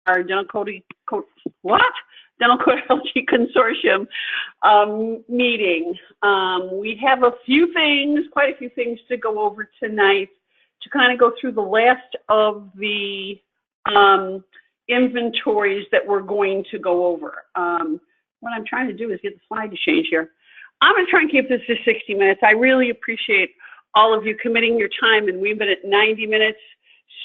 our Dental Codology Consortium meeting. We have quite a few things to go over tonight to kind of go through the last of the inventories that we're going to go over. What I'm trying to do is get the slide to change here. I'm going to try and keep this to 60 minutes. I really appreciate all of you committing your time, and we've been at 90 minutes,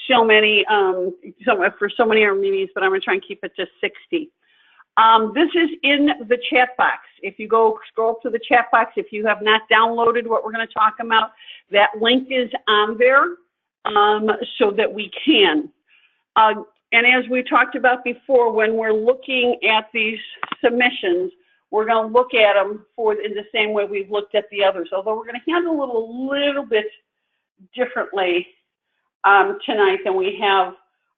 so many, for so many of our meetings, but I'm going to try and keep it to 60. This is in the chat box. If you go scroll to the chat box, if you have not downloaded what we're going to talk about, that link is on there so that we can. And as we talked about before, when we're looking at these submissions, we're going to look at them in the same way we've looked at the others, although we're going to handle it a little bit differently tonight than we have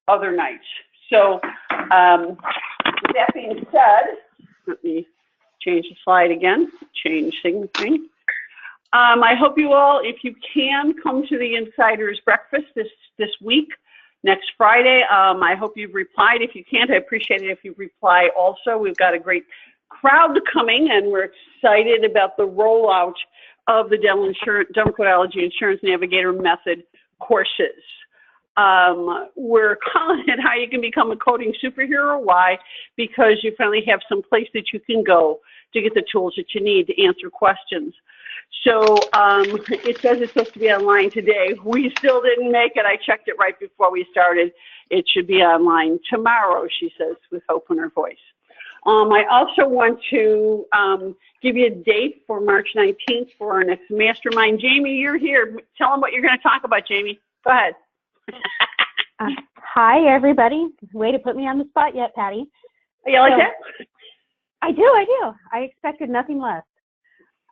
other nights. So that being said, let me change the slide again, change thing. I hope you all, if you can, come to the Insiders Breakfast this week, next Friday. I hope you've replied. If you can't, I appreciate it if you reply also. We've got a great crowd coming, and we're excited about the rollout of the Dental Codology Insurance Navigator Method courses. We're calling it How You Can Become a Coding Superhero. Why? Because you finally have some place that you can go to get the tools that you need to answer questions. So it says it's supposed to be online today. We still didn't make it. I checked it right before we started. It should be online tomorrow, she says, with hope in her voice. I also want to give you a date for March 19th for our next mastermind. Jamie, you're here. Tell them what you're going to talk about, Jamie. Go ahead. Hi, everybody. Way to put me on the spot yet, Patty. You like that? I do. I expected nothing less.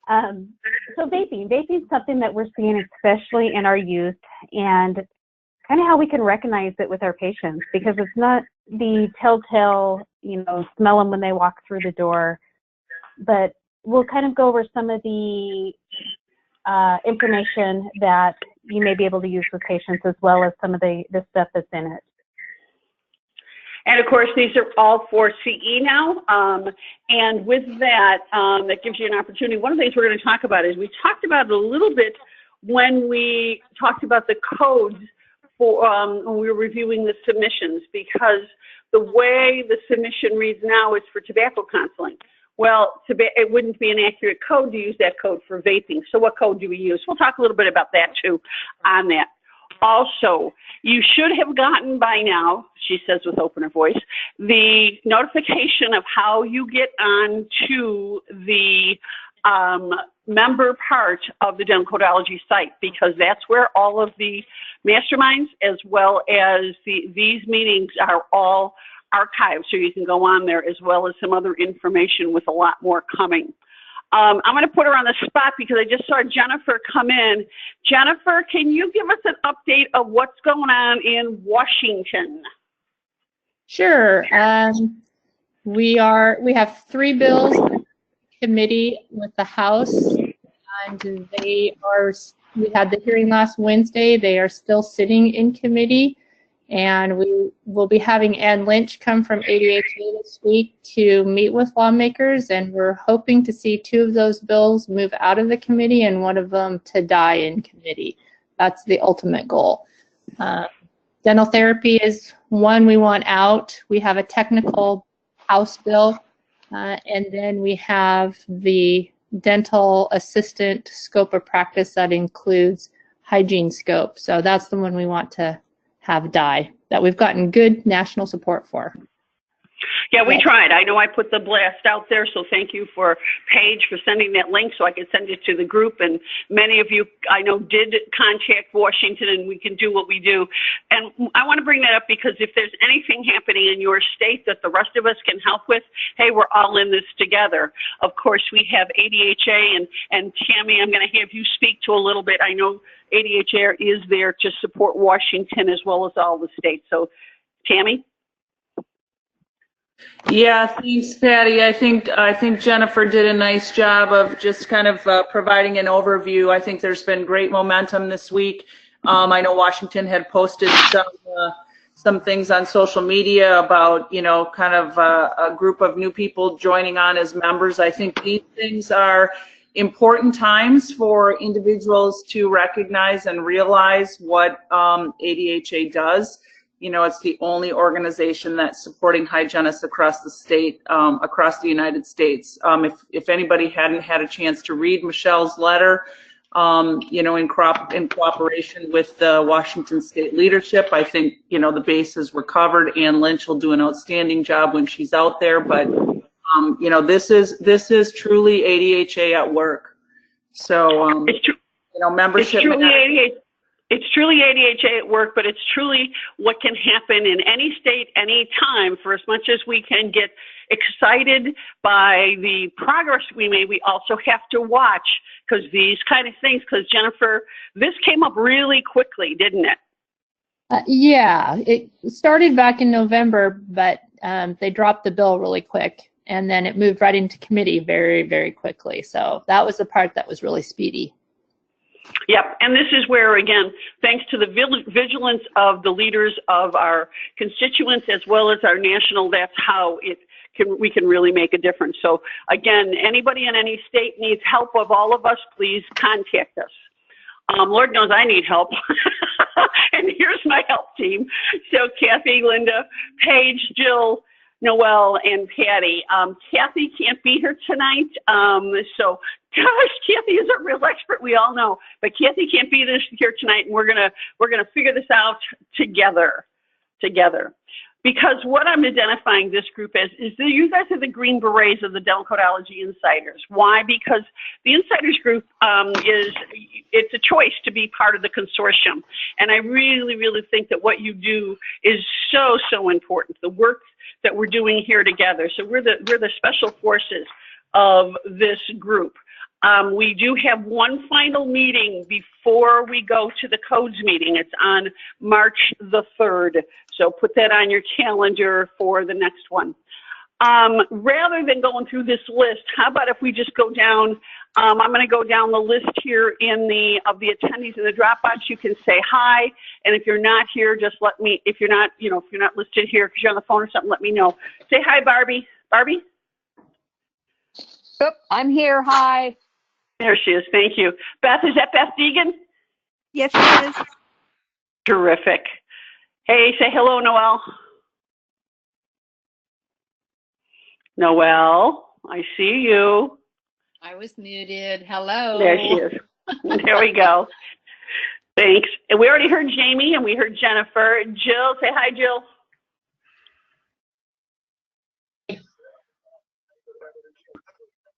So vaping is something that we're seeing, especially in our youth, and kind of how we can recognize it with our patients, because it's not the telltale, smell them when they walk through the door, but we'll kind of go over some of the information that you may be able to use with patients, as well as some of the stuff that's in it. And of course, these are all for CE now. And with that, that gives you an opportunity. One of the things we're going to talk about is we talked about it a little bit when we talked about the codes for when we were reviewing the submissions, because the way the submission reads now is for tobacco counseling. Well, it wouldn't be an accurate code to use that code for vaping. So what code do we use? We'll talk a little bit about that too on that. Also, you should have gotten by now, she says with opener voice, the notification of how you get on to the member part of the Dental Codology site, because that's where all of the masterminds as well as these meetings are all archived, so you can go on there, as well as some other information with a lot more coming. I'm going to put her on the spot because I just saw Jennifer come in. Jennifer, can you give us an update of what's going on in Washington? Sure. We have 3 bills in committee with the House, and we had the hearing last Wednesday. They are still sitting in committee. And we will be having Ann Lynch come from ADHA this week to meet with lawmakers, and we're hoping to see 2 of those bills move out of the committee and 1 of them to die in committee. That's the ultimate goal. Dental therapy is one we want out. We have a technical House bill, and then we have the dental assistant scope of practice that includes hygiene scope. So that's the one we want to have die, that we've gotten good national support for. Yeah, we tried. I know I put the blast out there, so thank you for Paige for sending that link so I could send it to the group. And many of you, I know, did contact Washington, and we can do what we do. And I want to bring that up because if there's anything happening in your state that the rest of us can help with, hey, we're all in this together. Of course, we have ADHA, and Tammy, I'm going to have you speak to a little bit. I know ADHA is there to support Washington as well as all the states. So, Tammy? Yeah, thanks, Patty. I think Jennifer did a nice job of just kind of providing an overview. I think there's been great momentum this week. I know Washington had posted some things on social media about, you know, kind of a group of new people joining on as members. I think these things are important times for individuals to recognize and realize what ADHA does. You know, it's the only organization that's supporting hygienists across the state, across the United States. If anybody hadn't had a chance to read Michelle's letter, you know, in cooperation with the Washington State leadership, I think, you know, the bases were covered. Ann Lynch will do an outstanding job when she's out there, but you know, this is truly ADHA at work. So, you know, membership. It's truly ADHA at work, but it's truly what can happen in any state, any time. For as much as we can get excited by the progress we made, we also have to watch, because these kind of things, because Jennifer, this came up really quickly, didn't it? Yeah, it started back in November, but they dropped the bill really quick, and then it moved right into committee very, very quickly. So that was the part that was really speedy. Yep, and this is where, again, thanks to the vigilance of the leaders of our constituents as well as our national, that's how we can really make a difference. So again, anybody in any state needs help of all of us, please contact us. Lord knows I need help. And here's my help team. So Kathy, Linda, Paige, Jill, Noelle, and Patty. Kathy can't be here tonight. So gosh, Kathy is a real expert, we all know. But Kathy can't be here tonight, and we're gonna figure this out together. Because what I'm identifying this group as is that you guys are the Green Berets of the Dental Codology Insiders. Why? Because the Insiders group it's a choice to be part of the consortium. And I really, really think that what you do is so, so important. The work that we're doing here together. So we're the special forces of this group. We do have one final meeting before we go to the codes meeting. It's on March the 3rd. So put that on your calendar for the next one. Rather than going through this list, how about if we just go down, I'm going to go down the list here of the attendees in the Dropbox. You can say hi, and if you're not here, just let me, if you're not listed here because you're on the phone or something, let me know. Say hi, Barbie. Barbie? Yep, I'm here. Hi. There she is. Thank you. Beth, is that Beth Deegan? Yes, it is. Terrific. Hey, say hello, Noelle. Noelle, I see you. I was muted. Hello. There she is. There we go. Thanks. And we already heard Jamie and we heard Jennifer. Jill, say hi, Jill.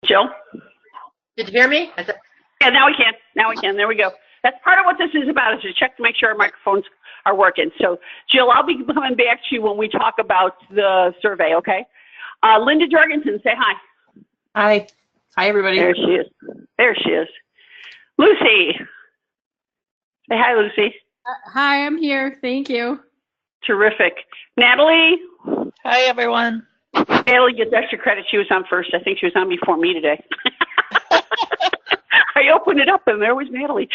Jill? Did you hear me? Yeah, now we can. Now we can. There we go. That's part of what this is about, is to check to make sure our microphones are working. So, Jill, I'll be coming back to you when we talk about the survey, okay? Linda Jorgensen, say hi. Hi. Hi, everybody. There she is. There she is. Lucy. Say hi, Lucy. Hi, I'm here. Thank you. Terrific. Natalie. Hi, everyone. Natalie gets extra credit. She was on first. I think she was on before me today. I opened it up and there was Natalie.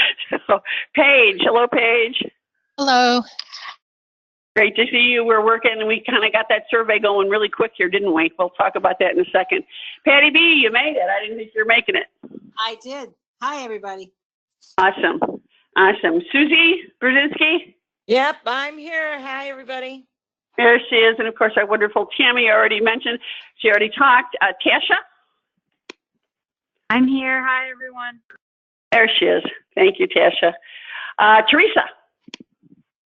So, Paige. Hello, Paige. Hello. Great to see you. We're working and we kind of got that survey going really quick here, didn't we? We'll talk about that in a second. Patty B, you made it. I didn't think you were making it. I did. Hi, everybody. Awesome. Awesome. Susie Brzezinski? Yep, I'm here. Hi, everybody. There she is. And of course, our wonderful Tammy, I already mentioned. She already talked. Tasha? I'm here. Hi, everyone. There she is. Thank you, Tasha. Teresa?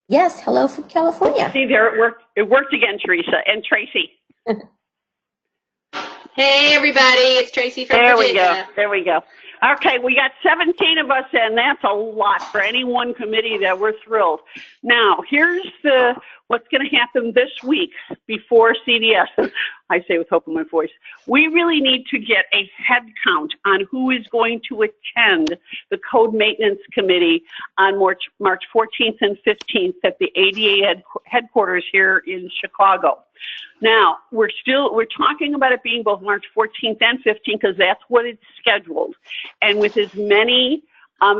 Yes, hello from California. See, there it worked. It worked again, Teresa. And Tracy? Hey, everybody. It's Tracy from There Virginia. we go. There we go. Okay, we got 17 of us, and that's a lot for any one committee. That we're thrilled. Now, here's what's going to happen this week before CDS. I say with hope in my voice. We really need to get a head count on who is going to attend the Code Maintenance Committee on March 14th and 15th at the ADA headquarters here in Chicago. Now, we're talking about it being both March 14th and 15th because that's what it's scheduled. And with as many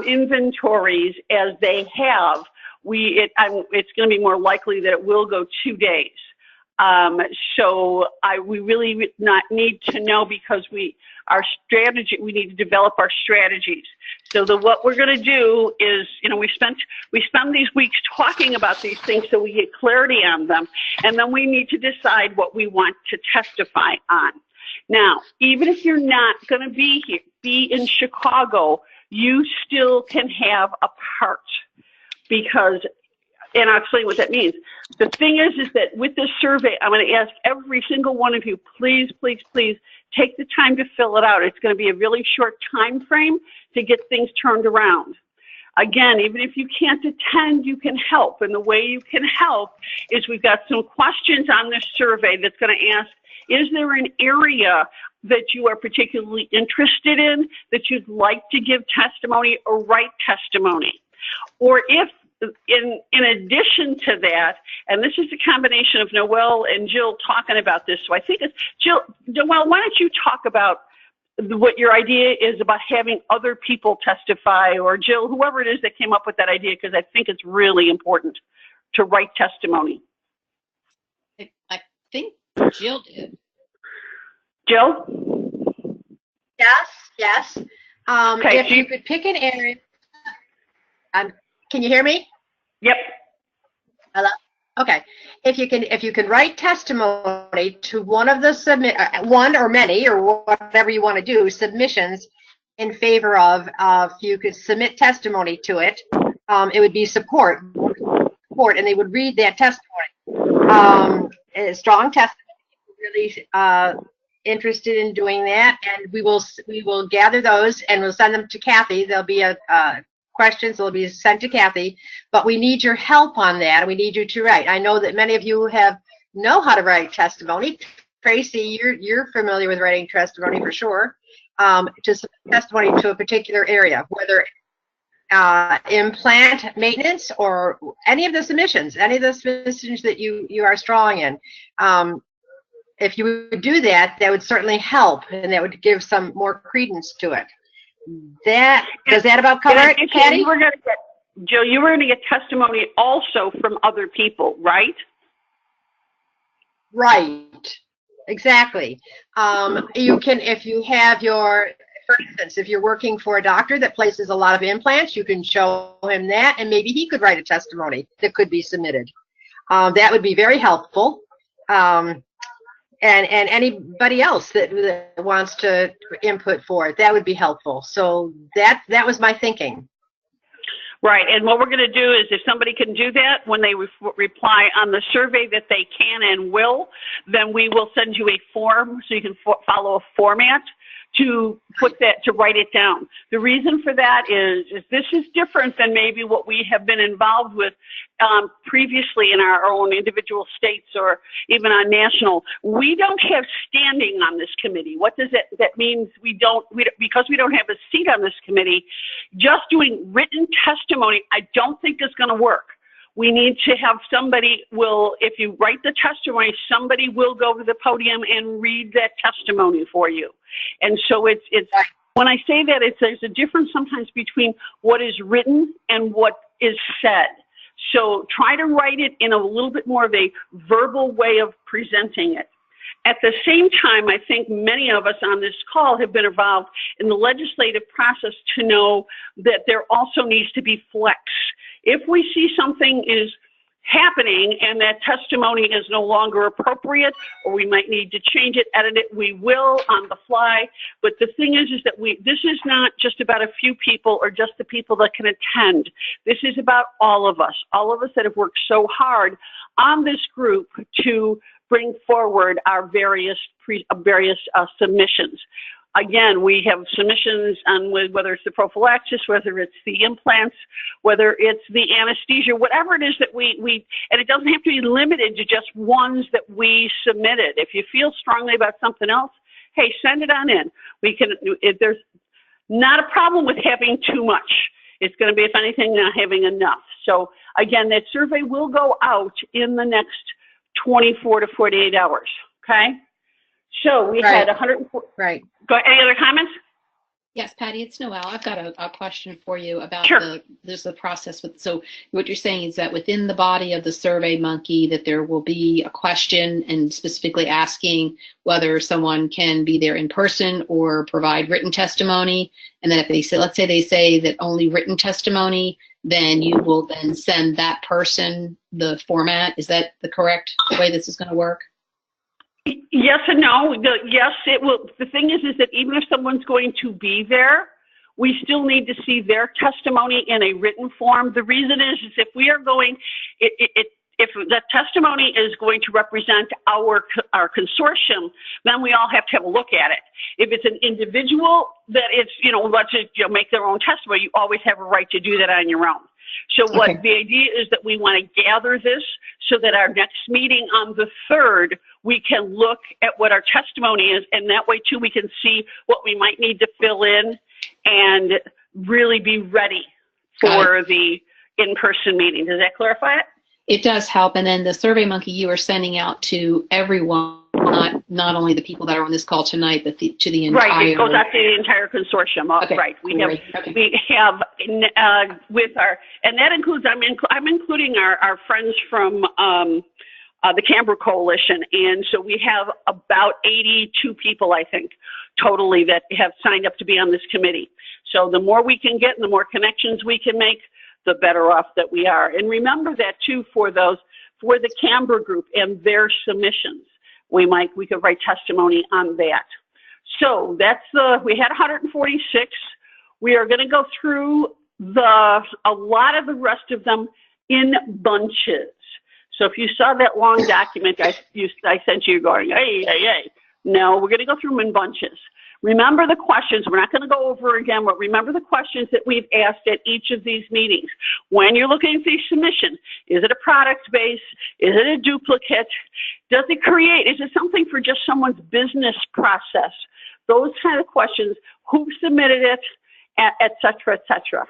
inventories as they have, it's going to be more likely that it will go 2 days. So we really need to know, because we need to develop our strategies. So what we're going to do is, we spend these weeks talking about these things so we get clarity on them, and then we need to decide what we want to testify on. Now, even if you're not going to be in Chicago, you still can have a part, and I'll explain what that means. The thing is that with this survey, I'm going to ask every single one of you, please, please, please take the time to fill it out. It's going to be a really short time frame to get things turned around. Again, even if you can't attend, you can help. And the way you can help is we've got some questions on this survey that's going to ask, is there an area that you are particularly interested in that you'd like to give testimony or write testimony? Or if, in addition to that, and this is a combination of Noelle and Jill talking about this, so I think it's, Noelle, why don't you talk about what your idea is about having other people testify, or Jill, whoever it is that came up with that idea, because I think it's really important to write testimony. I think Jill did. Jill? Yes. Okay, if you could pick an area. Can you hear me? Yep. Hello? Okay. If you can write testimony to one of the one or many, or whatever you want to do, submissions in favor of, if you could submit testimony to it, it would be support, and they would read that testimony. A strong testimony, really interested in doing that, and we will gather those and we'll send them to Kathy. There'll be questions will be sent to Kathy, but we need your help on that. We need you to write. I know that many of you know how to write testimony. Tracy, you're familiar with writing testimony for sure. Just testimony to a particular area, whether implant maintenance or any of the submissions that you are strong in. If you would do that, that would certainly help, and that would give some more credence to it. Does that about cover it, Patty? Jill, you were going to get testimony also from other people, right? Right. Exactly. You can, if you have for instance, if you're working for a doctor that places a lot of implants, you can show him that, and maybe he could write a testimony that could be submitted. That would be very helpful. And anybody else that wants to input for it, that would be helpful. So that was my thinking. Right, and what we're going to do is, if somebody can do that when they reply on the survey that they can and will, then we will send you a form so you can follow a format to write it down. The reason for that is this is different than maybe what we have been involved with previously in our own individual states or even on national. We don't have standing on this committee. What does that means? Because we don't have a seat on this committee, just doing written testimony I don't think is going to work. We need to have if you write the testimony, somebody will go to the podium and read that testimony for you. And so it's when I say that, there's a difference sometimes between what is written and what is said. So try to write it in a little bit more of a verbal way of presenting it. At the same time, I think many of us on this call have been involved in the legislative process to know that there also needs to be flex. If we see something is happening and that testimony is no longer appropriate, or we might need to change it, edit it, we will on the fly. But the thing is that this is not just about a few people or just the people that can attend. This is about all of us that have worked so hard on this group to bring forward our various submissions. Again, we have submissions on whether it's the prophylaxis, whether it's the implants, whether it's the anesthesia, whatever it is that and it doesn't have to be limited to just ones that we submitted. If you feel strongly about something else, hey, send it on in. There's not a problem with having too much. It's going to be, if anything, not having enough. So again, that survey will go out in the next 24 to 48 hours, okay? So we had 104. Right. Any other comments? Yes, Patty, it's Noel. I've got a question for you about Sure. there's the process with, so what you're saying is that within the body of the Survey Monkey, that there will be a question and specifically asking whether someone can be there in person or provide written testimony. And then if they say, let's say they say that only written testimony, then you will then send that person the format. Is that the correct way this is going to work? Yes and no. Yes, it will. The thing is that even if someone's going to be there, we still need to see their testimony in a written form. The reason is if we are going, if the testimony is going to represent our consortium, then we all have to have a look at it. If it's an individual that it's, let's just make their own testimony, you always have a right to do that on your own. So what the idea is that we want to gather this so that our next meeting on the 3rd, we can look at what our testimony is, and that way too we can see what we might need to fill in and really be ready for the in-person meeting. Does that clarify it? It does help. And then the Survey Monkey you are sending out to everyone, not only the people that are on this call tonight, but to the entire. Right, it goes out to the entire consortium. Okay. Right, we have with our, and that includes, I'm including our friends from the Canberra Coalition, and so we have about 82 people, I think, totally that have signed up to be on this committee. So the more we can get and the more connections we can make, the better off that we are. And remember that too for the Canberra group and their submissions. We could write testimony on that. So we had 146. We are going to go through a lot of the rest of them in bunches. So if you saw that long document I sent you going, hey. No, we're going to go through them in bunches. Remember the questions. We're not going to go over again, but remember the questions that we've asked at each of these meetings. When you're looking at these submissions, is it a product base? Is it a duplicate? Is it something for just someone's business process? Those kind of questions. Who submitted it, et cetera, et cetera.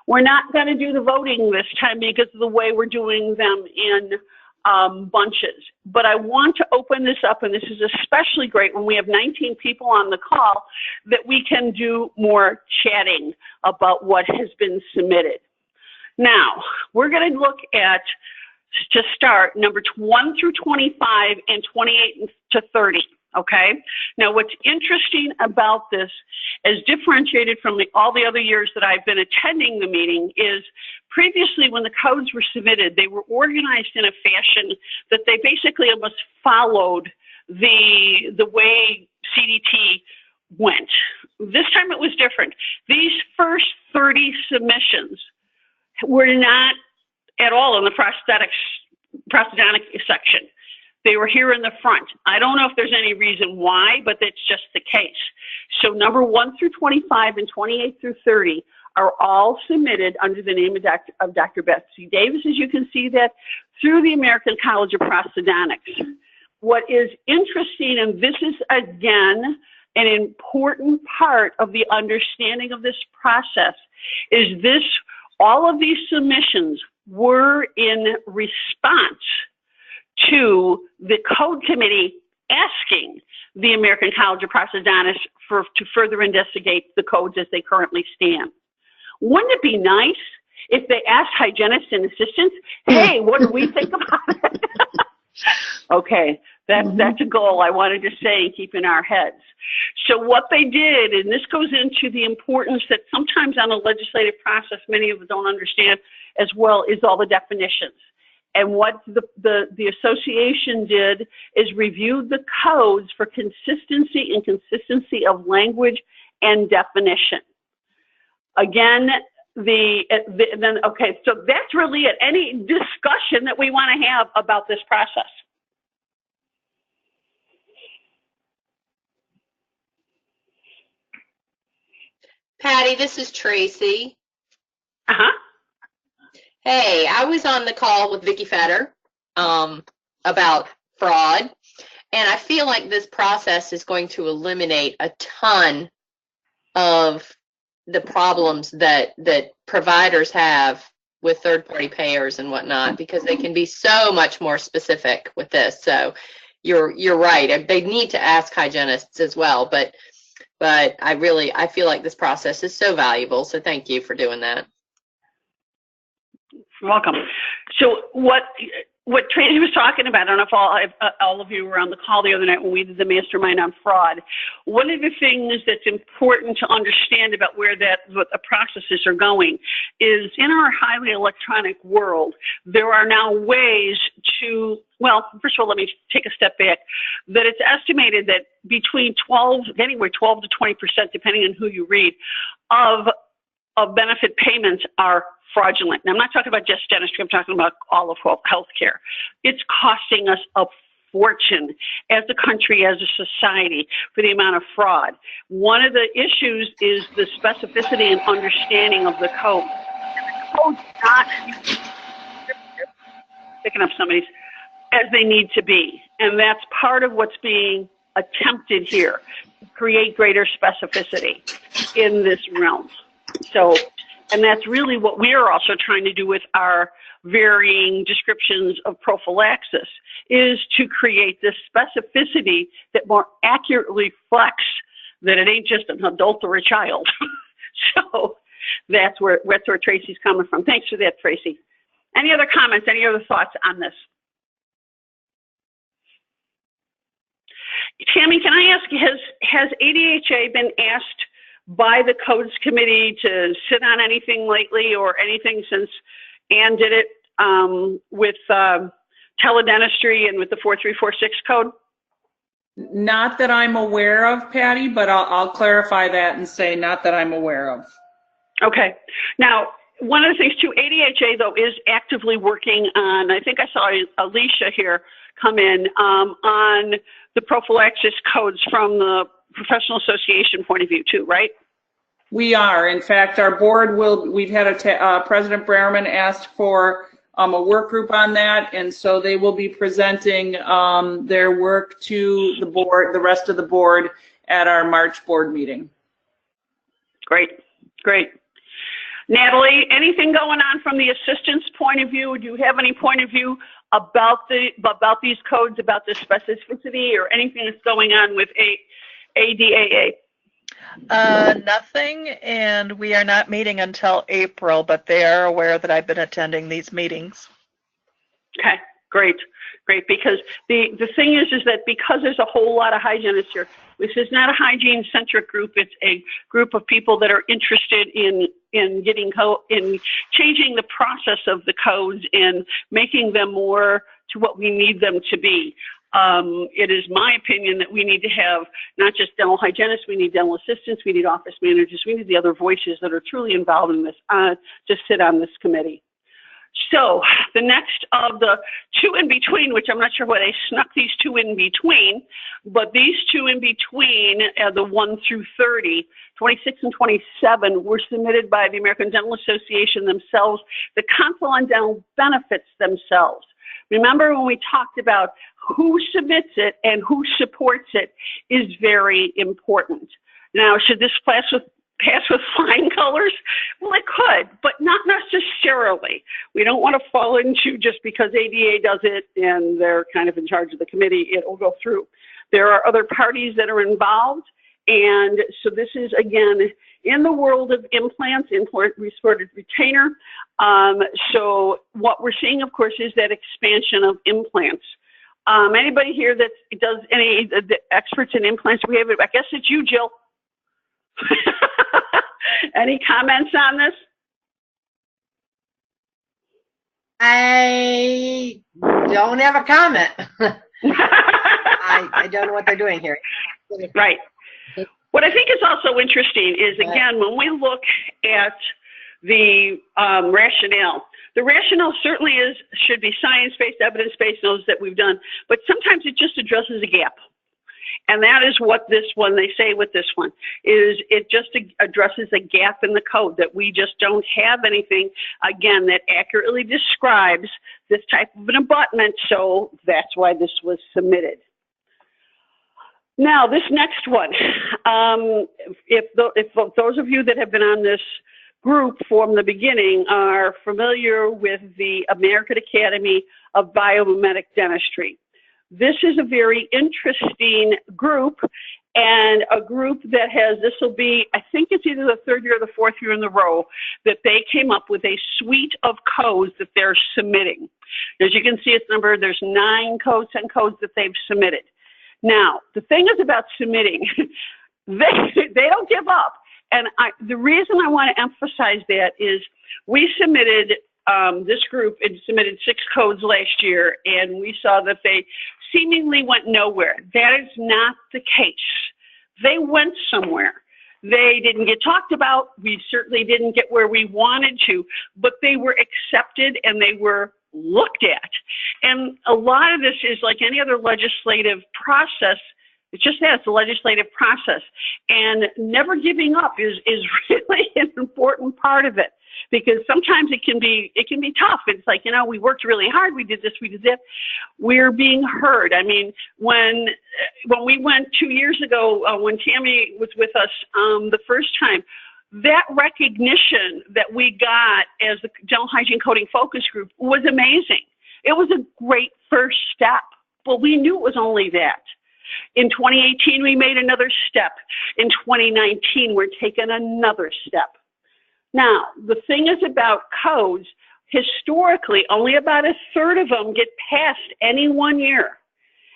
We're not going to do the voting this time because of the way we're doing them in bunches. But I want to open this up, and this is especially great when we have 19 people on the call, that we can do more chatting about what has been submitted. Now, we're going to look at, to start, numbers 1 through 25 and 28 to 30. Okay. Now, what's interesting about this, as differentiated from all the other years that I've been attending the meeting, is previously when the codes were submitted, they were organized in a fashion that they basically almost followed the way CDT went. This time it was different. These first 30 submissions were not at all in the prosthodontic section. They were here in the front. I don't know if there's any reason why, but that's just the case. So number 1 through 25 and 28 through 30 are all submitted under the name of Dr. Betsy Davis, as you can see that, through the American College of Prosthodontics. What is interesting, and this is again an important part of the understanding of this process, is all of these submissions were in response to the code committee asking the American College of Prosthodontics to further investigate the codes as they currently stand. Wouldn't it be nice if they asked hygienists and assistants, hey, what do we think about it? Okay, that's a goal I wanted to say and keep in our heads. So what they did, and this goes into the importance that sometimes on a legislative process many of us don't understand as well, is all the definitions. And what the association did is reviewed the codes for consistency and of and definition. Again, okay, so that's really it. Any discussion that we want to have about this process? Patty, this is Tracy. Uh-huh. Hey, I was on the call with Vicki Fetter about fraud, and I feel like this process is going to eliminate a ton of the problems that providers have with third-party payers and whatnot, because they can be so much more specific with this. So you're right. They need to ask hygienists as well, but But I feel like this process is so valuable. So thank you for doing that. You're welcome. So what Tracy was talking about, I don't know if all of you were on the call the other night when we did the mastermind on fraud. One of the things that's important to understand about what the processes are going is in our highly electronic world, there are now ways to, well, first of all, let me take a step back, that it's estimated that between 12 to 20%, depending on who you read, of benefit payments are fraudulent. And I'm not talking about just dentistry, I'm talking about all of healthcare. It's costing us a fortune as a country, as a society, for the amount of fraud. One of the issues is the specificity and understanding of the code. The code's not picking up somebody's as they need to be. And that's part of what's being attempted here, to create greater specificity in this realm. So, and that's really what we're also trying to do with our varying descriptions of prophylaxis, is to create this specificity that more accurately reflects that it ain't just an adult or a child. So that's where Tracy's coming from. Thanks for that, Tracy. Any other comments, any other thoughts on this? Tammy, can I ask, has ADHA been asked by the codes committee to sit on anything lately, or anything since Ann did it with teledentistry and with the 4346 code? Not that I'm aware of, Patty, but I'll clarify that and say not that I'm aware of. Okay. Now, one of the things too, ADHA though is actively working on, I think I saw Alicia here come in, on the prophylaxis codes from the professional association point of view too, right? We are. In fact, our board we've had President Braverman asked for a work group on that, and so they will be presenting their work to the board, the rest of the board, at our March board meeting. Great, great. Natalie, anything going on from the assistant's point of view? Do you have any point of view about these codes, about the specificity, or anything that's going on with ADAA? Nothing, and we are not meeting until April, but they are aware that I've been attending these meetings. Okay, great, great. Because the thing is that because there's a whole lot of hygienists here, this is not a hygiene-centric group. It's a group of people that are interested in changing the process of the codes and making them more to what we need them to be. It is my opinion that we need to have not just dental hygienists, we need dental assistants, we need office managers, we need the other voices that are truly involved in this to sit on this committee. So the next of the two in between, which I'm not sure why they snuck these two in between, but these two in between, the 1 through 30, 26 and 27, were submitted by the American Dental Association themselves, the Council on Dental Benefits themselves. Remember when we talked about who submits it and who supports it is very important. Now, should this pass with flying colors? Well, it could, but not necessarily. We don't want to fall into just because ADA does it and they're kind of in charge of the committee, it will go through. There are other parties that are involved, and so this is, again, in the world of implants, implant-supported retainer. So what we're seeing, of course, is that expansion of implants. Anybody here that does any the experts in implants? We have, I guess it's you, Jill. Any comments on this? I don't have a comment. I don't know what they're doing here. Right. What I think is also interesting is, again, when we look at the rationale, the rationale certainly should be science-based, evidence-based, those that we've done, but sometimes it just addresses a gap. And that is what this one, they say with this one, is it just addresses a gap in the code, that we just don't have anything, again, that accurately describes this type of an abutment, so that's why this was submitted. Now, this next one, if those of you that have been on this group from the beginning are familiar with the American Academy of Biomimetic Dentistry. This is a very interesting group, and a group that has, this will be, I think it's either the third year or the fourth year in a row, that they came up with a suite of codes that they're submitting. As you can see, it's numbered, there's 9 codes, 10 codes that they've submitted. Now, the thing is about submitting, they don't give up. And the reason I want to emphasize that is we submitted, this group had submitted 6 codes last year, and we saw that they seemingly went nowhere. That is not the case. They went somewhere. They didn't get talked about. We certainly didn't get where we wanted to, but they were accepted and they were looked at. And a lot of this is like any other legislative process. It's just that, it's a legislative process. And never giving up is really an important part of it, because sometimes it can be tough. It's like, you know, we worked really hard, we did this, we did that. We're being heard. I mean, when we went 2 years ago, when Tammy was with us the first time, that recognition that we got as the Dental Hygiene Coding Focus Group was amazing. It was a great first step, but we knew it was only that. In 2018, we made another step. In 2019, we're taking another step. Now, the thing is about codes, historically, only about a third of them get passed any 1 year.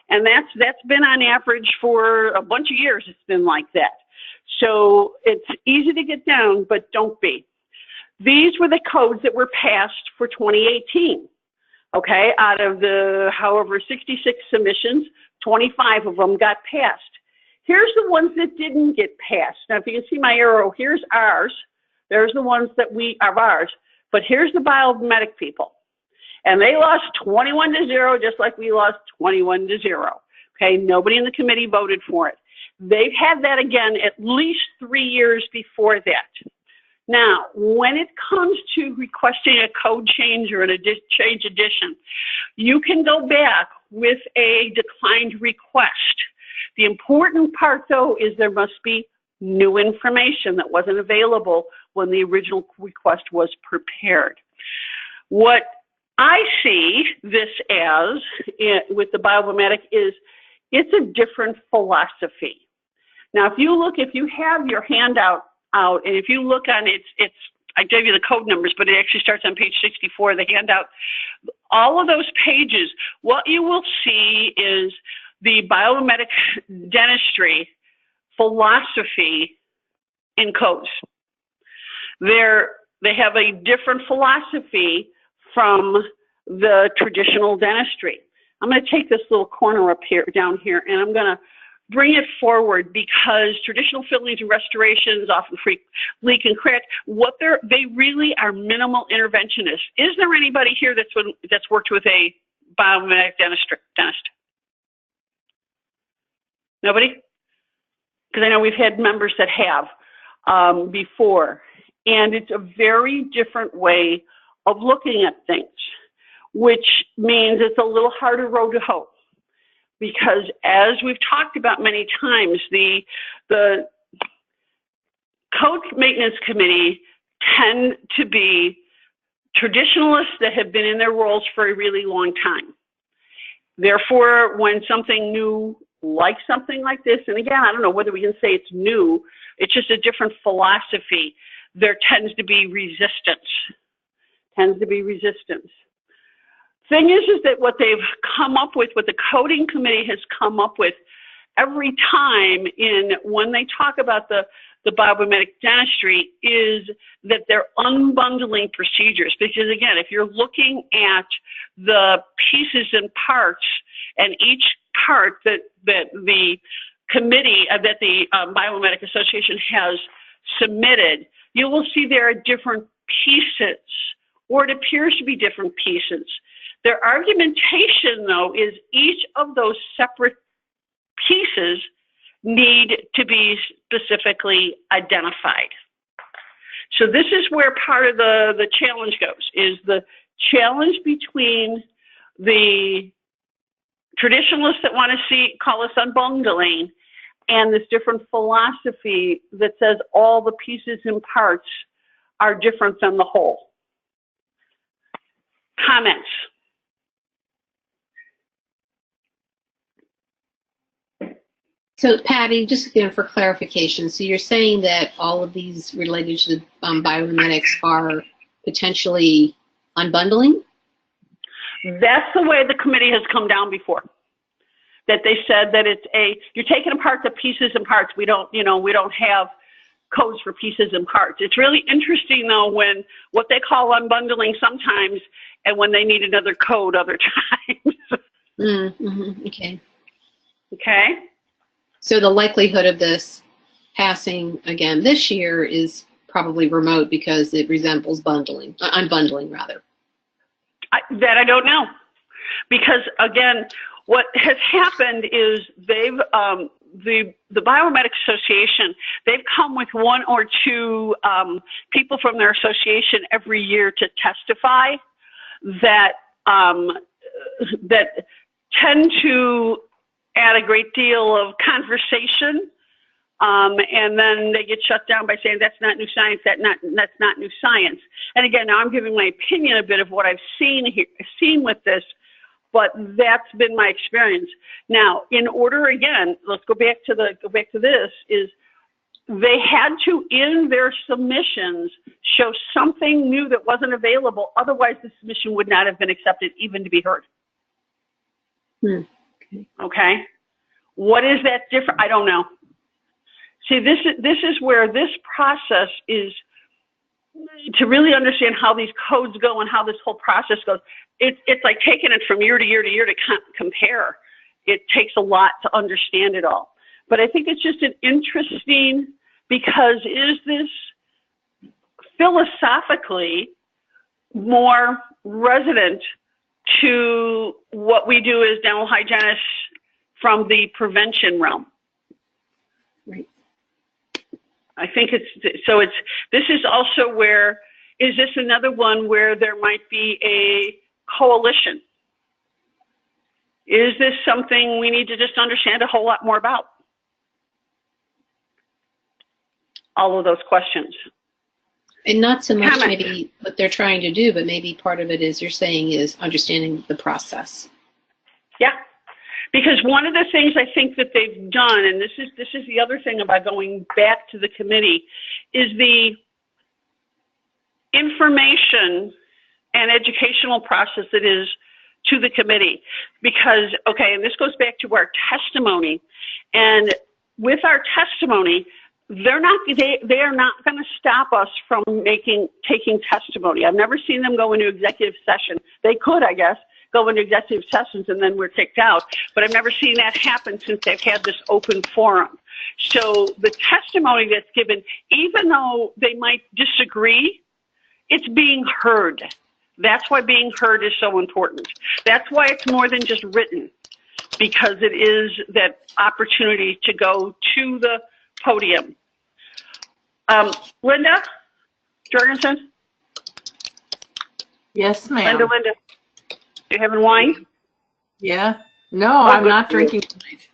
And that's been on average for a bunch of years. It's been like that. So it's easy to get down, but don't be. These were the codes that were passed for 2018. Okay, out of the, however, 66 submissions, 25 of them got passed. Here's the ones that didn't get passed. Now, if you can see my arrow, here's ours. There's the ones that are ours. But here's the biomedic people. And they lost 21-0, just like we lost 21-0. Okay, nobody in the committee voted for it. They've had that again at least 3 years before that. Now, when it comes to requesting a code change or an change addition, you can go back with a declined request. The important part, though, is there must be new information that wasn't available when the original request was prepared. What I see this as with the biomimetic is it's a different philosophy. Now, if you have your handout out, and if you look on it's I gave you the code numbers, but it actually starts on page 64 of the handout. All of those pages, what you will see is the biomimetic dentistry philosophy in codes. They have a different philosophy from the traditional dentistry. I'm going to take this little corner up here, down here, and I'm going to bring it forward, because traditional fillings and restorations often leak and crack. They really are minimal interventionists. Is there anybody here that's worked with a biomimetic dentist? Nobody? Because I know we've had members that have before. And it's a very different way of looking at things, which means it's a little harder road to hoe. Because as we've talked about many times, the Code Maintenance Committee tend to be traditionalists that have been in their roles for a really long time. Therefore, when something new, like something like this, and again, I don't know whether we can say it's new, it's just a different philosophy, there tends to be resistance. Thing is that what they've come up with, what the coding committee has come up with every time when they talk about the biomimetic dentistry, is that they're unbundling procedures. Because again, if you're looking at the pieces and parts, and each part that the committee, that the Biomimetic Association has submitted, you will see there are different pieces, or it appears to be different pieces. Their argumentation, though, is each of those separate pieces need to be specifically identified. So this is where part of the challenge goes, is the challenge between the traditionalists that want to call us unbundling, and this different philosophy that says all the pieces and parts are different than the whole. Comments? So Patty, just again for clarification, so you're saying that all of these related to biomimetics are potentially unbundling? That's the way the committee has come down before. That they said that you're taking apart the pieces and parts. We don't have codes for pieces and parts. It's really interesting though when what they call unbundling sometimes and when they need another code other times. Okay. Okay. So the likelihood of this passing again this year is probably remote because it resembles unbundling rather. That I don't know. Because again, what has happened is they've, the Biomedics Association, they've come with one or two people from their association every year to testify that, that tend to add a great deal of conversation, and then they get shut down by saying that's not new science, that's not new science. And again, now I'm giving my opinion a bit of what I've seen with this, but that's been my experience. Now, in order again, let's go back to this, is they had to in their submissions show something new that wasn't available. Otherwise, the submission would not have been accepted, even to be heard. Okay. What is that different? I don't know. See, this is where this process is, to really understand how these codes go and how this whole process goes. It's like taking it from year to year to year to compare. It takes a lot to understand it all. But I think it's just an interesting, because is this philosophically more resonant to what we do as dental hygienists from the prevention realm? Right. I think this is also where, is this another one where there might be a coalition? Is this something we need to just understand a whole lot more about? All of those questions. And not so much maybe what they're trying to do, but maybe part of it is you're saying is understanding the process. Yeah, because one of the things I think that they've done, and this is the other thing about going back to the committee, is the information and educational process that is to the committee. Because, okay, and this goes back to our testimony, and with our testimony, they are not going to stop us from taking testimony. I've never seen them go into executive session. They could, I guess, go into executive sessions and then we're kicked out. But I've never seen that happen since they've had this open forum. So the testimony that's given, even though they might disagree, it's being heard. That's why being heard is so important. That's why it's more than just written, because it is that opportunity to go to the podium. Linda Jorgensen? Yes, ma'am. Linda, you having wine? Yeah. No, I'm not drinking tonight.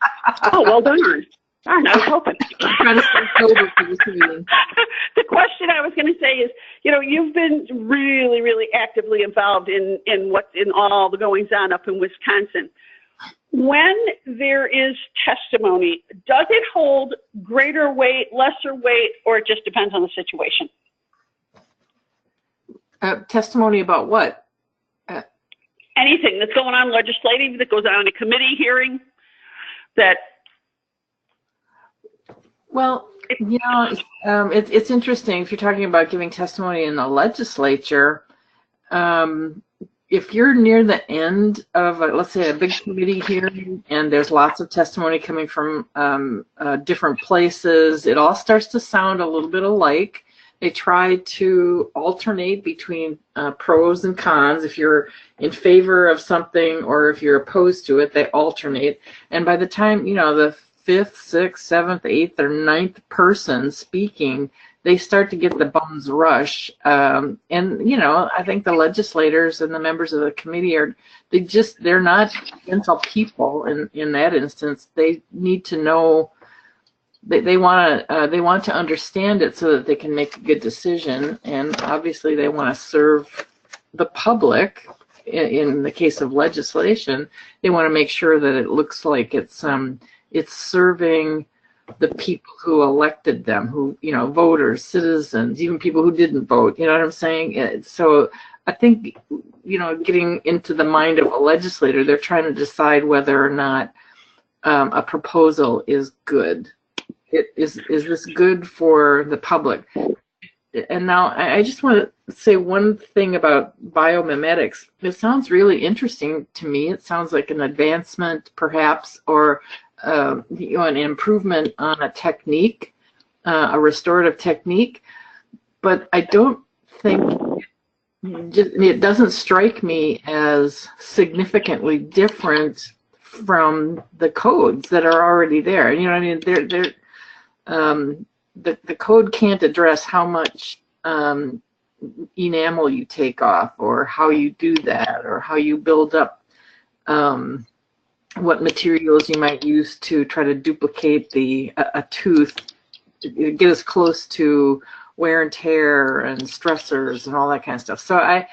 Oh, well done. Darn, I was hoping. I'm trying to stay sober for this meeting. The question I was going to say is, you've been really, really actively involved in all the goings on up in Wisconsin. When there is testimony, does it hold greater weight, lesser weight, or it just depends on the situation? Testimony about what? Anything that's going on legislative, that goes on in a committee hearing, that... Well, it's interesting if you're talking about giving testimony in the legislature. If you're near the end of, let's say, a big committee hearing and there's lots of testimony coming from different places, it all starts to sound a little bit alike. They try to alternate between pros and cons. If you're in favor of something or if you're opposed to it, they alternate. And by the time, the 5th, 6th, 7th, 8th, or 9th person speaking, they start to get the bums rush. And, I think the legislators and the members of the committee they're not gentle people in that instance. They need to know, they want to understand it so that they can make a good decision. And obviously they want to serve the public. In the case of legislation, they want to make sure that it looks like it's it's serving the people who elected them, who, you know, voters, citizens, even people who didn't vote, you know what I'm saying? So I think, you know, getting into the mind of a legislator, they're trying to decide whether or not a proposal is good. Is this good for the public? And now I just want to say one thing about biomimetics. It sounds really interesting to me. It sounds like an advancement, perhaps, or you know, an improvement on a technique, a restorative technique. But I don't think it doesn't strike me as significantly different from the codes that are already there. You know what I mean? The code can't address how much enamel you take off, or how you do that, or how you build up, what materials you might use to try to duplicate a tooth, get as close to wear and tear and stressors and all that kind of stuff. So I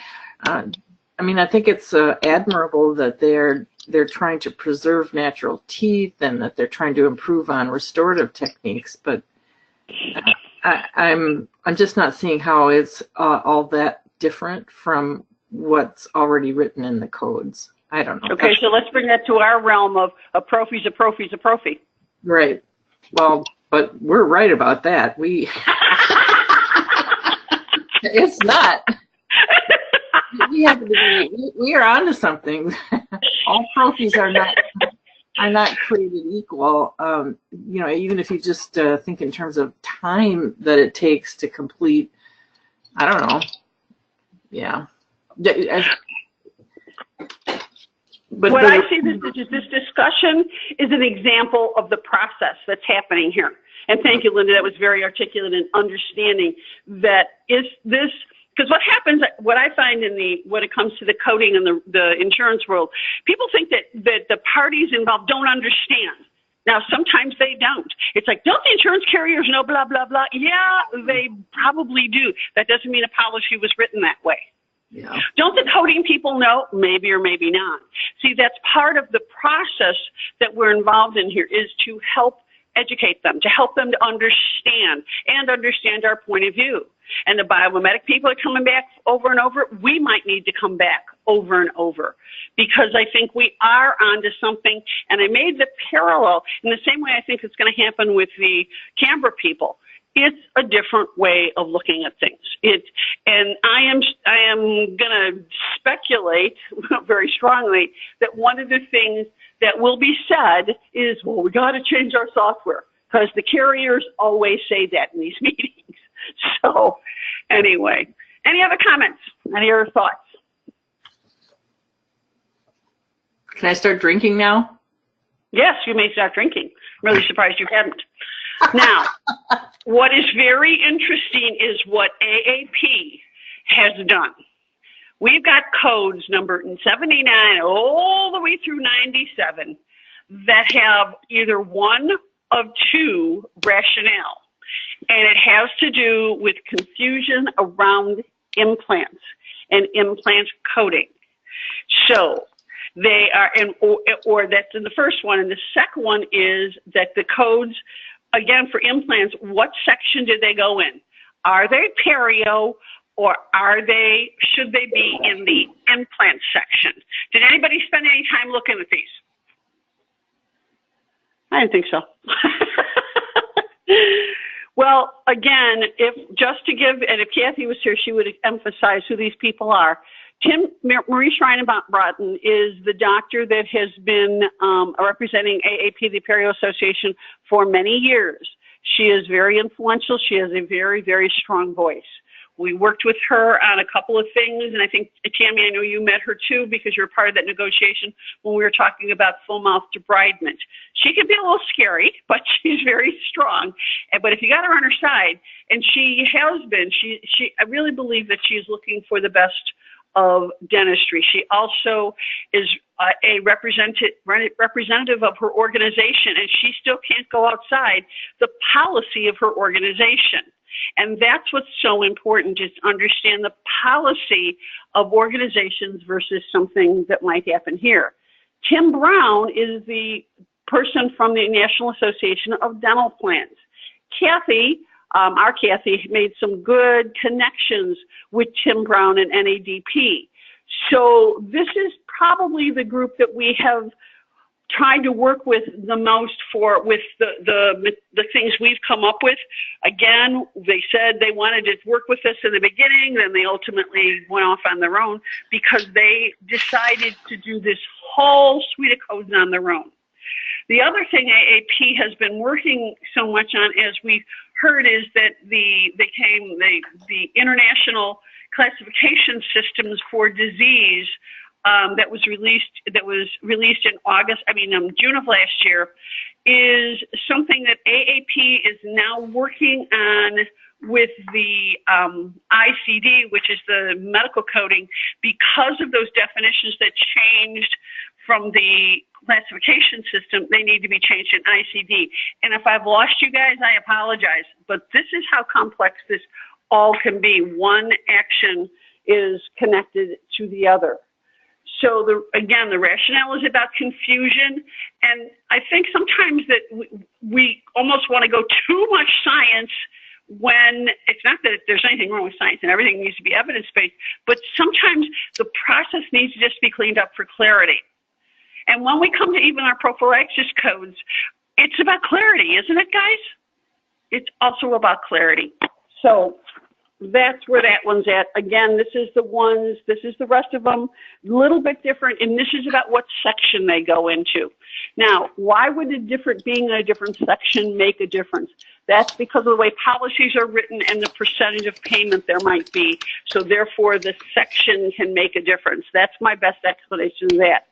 mean, I think it's admirable that they're trying to preserve natural teeth and that they're trying to improve on restorative techniques, but I'm just not seeing how it's all that different from what's already written in the codes. I don't know. Okay, so let's bring that to our realm of a prophy's a prophy's a prophy. Right. Well, but we're right about that. It's not. We are onto something. All prophys are not created equal. You know, even if you just think in terms of time that it takes to complete, I don't know. Yeah. But what I see this discussion is an example of the process that's happening here. And thank you, Linda. That was very articulate in understanding that is this. Because what happens, what I find when it comes to the coding in the insurance world, people think that the parties involved don't understand. Now, sometimes they don't. It's like, don't the insurance carriers know blah, blah, blah? Yeah, they probably do. That doesn't mean a policy was written that way. Yeah. Don't the coding people know? Maybe or maybe not. See, that's part of the process that we're involved in here, is to help educate them, to help them to understand our point of view. And the biomimetic people are coming back over and over. We might need to come back over and over, because I think we are onto something. And I made the parallel in the same way I think it's going to happen with the Canberra people. It's a different way of looking at things. And I am going to speculate very strongly that one of the things that will be said is, well, we got to change our software, because the carriers always say that in these meetings. So anyway, any other comments? Any other thoughts? Can I start drinking now? Yes, you may start drinking. I'm really surprised you hadn't. Now, what is very interesting is what AAP has done. We've got codes numbered in 79 all the way through 97 that have either one of two rationale. And it has to do with confusion around implants and implant coding. So they are, or that's in the first one. And the second one is that the codes, again, for implants, what section did they go in? Are they perio, or should they be in the implant section? Did anybody spend any time looking at these? I didn't think so. Well, again, just to give, and if Kathy was here, she would emphasize who these people are. Marie Schreiner-Broughton is the doctor that has been representing AAP, the Perio Association, for many years. She is very influential. She has a very, very strong voice. We worked with her on a couple of things, and I think, Tammy, I know you met her too, because you're part of that negotiation when we were talking about full mouth debridement. She can be a little scary, but she's very strong. But if you got her on her side, and she has been, I really believe that she's looking for the best of dentistry. She also is a representative of her organization, and she still can't go outside the policy of her organization. And that's what's so important, is to understand the policy of organizations versus something that might happen here. Tim Brown is the person from the National Association of Dental Plans. Kathy, our Kathy, made some good connections with Tim Brown and NADP. So this is probably the group that we have tried to work with the most with the things we've come up with. Again, they said they wanted to work with us in the beginning, then they ultimately went off on their own because they decided to do this whole suite of codes on their own. The other thing AAP has been working so much on, as we heard, is that the international classification systems for disease that was released in June of last year, is something that AAP is now working on with the ICD, which is the medical coding, because of those definitions that changed from the classification system. They need to be changed in ICD. And if I've lost you guys, I apologize, but this is how complex this all can be. One action is connected to the other. So again, the rationale is about confusion, and I think sometimes that we almost want to go too much science when it's not that there's anything wrong with science and everything needs to be evidence-based, but sometimes the process needs to just be cleaned up for clarity. And when we come to even our prophylaxis codes, it's about clarity, isn't it, guys? It's also about clarity. So that's where that one's at. Again, this is the rest of them, a little bit different, and this is about what section they go into. Now, why would being in a different section make a difference? That's because of the way policies are written and the percentage of payment there might be. So therefore, the section can make a difference. That's my best explanation of that.